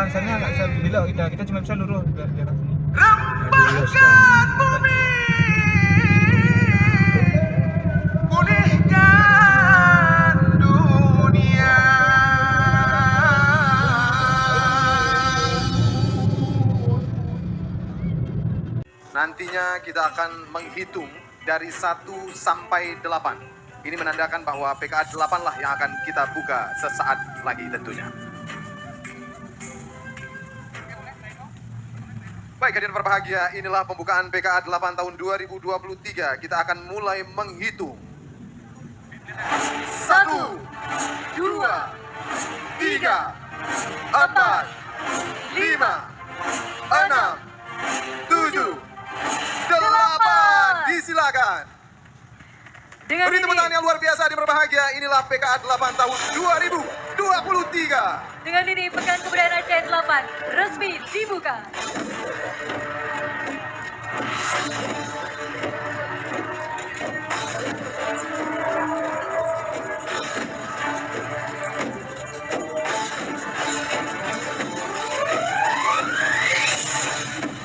sana nggak bisa belok, kita cuma bisa lurus biar Rembangkan bumi, pulihkan dunia. Nantinya kita akan menghitung dari 1 sampai 8. Ini menandakan bahwa PKA 8 lah yang akan kita buka sesaat lagi tentunya. Baik, hadirin berbahagia, inilah pembukaan PKA 8 tahun 2023. Kita akan mulai menghitung. 1, 2, 3, 4, 5, 6, 7, 8. Disilakan. Beri tepuk tangan yang luar biasa di berbahagia. Inilah PKA 8 tahun 2023. Dengan ini Pekan Kebudayaan Aceh 8 resmi dibuka.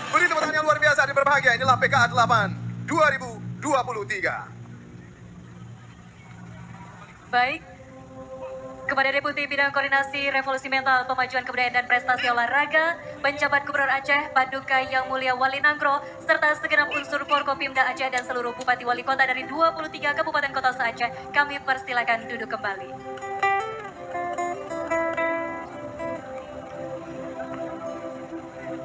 Beri tepuk tangan yang luar biasa di berbahagia. Inilah PKA 8 2023. Baik, kepada Deputi Bidang Koordinasi Revolusi Mental, Pemajuan Kebudayaan dan Prestasi Olahraga, Penjabat Gubernur Aceh, Paduka Yang Mulia Wali Nangro, serta segenap unsur Forkopimda Aceh dan seluruh Bupati Wali Kota dari 23 Kabupaten Kota se-Aceh, kami persilakan duduk kembali.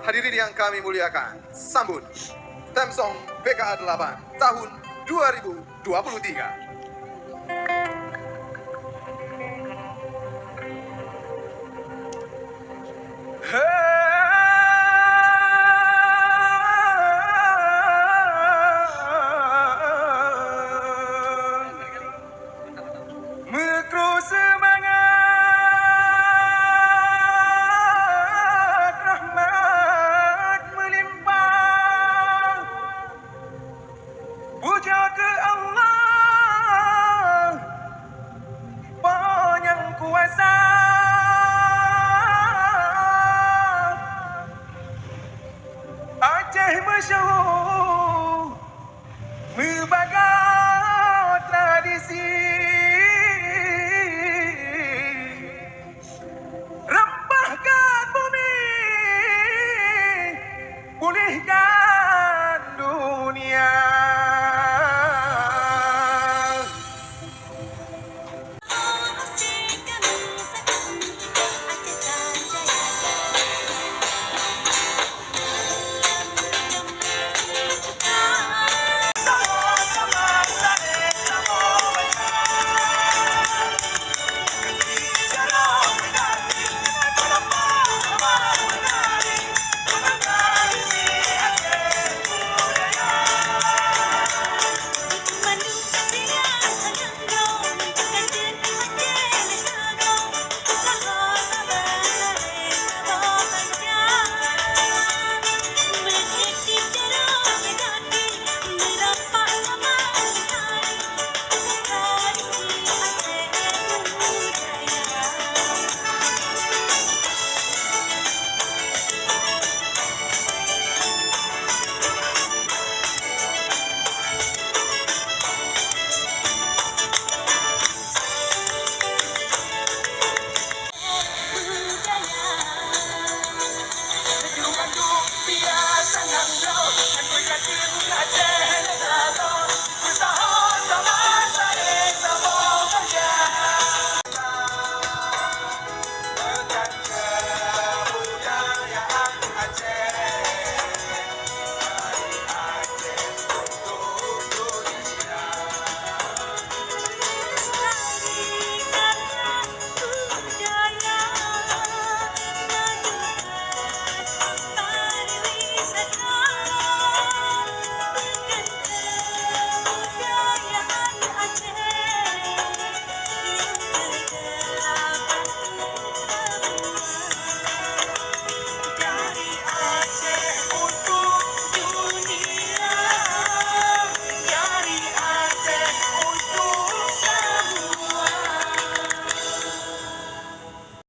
Hadirin yang kami muliakan, sambut Temsong PKA 8 tahun 2023. Mekro semangat, rahmat melimpah, puja ke Allah, panjang kuasa.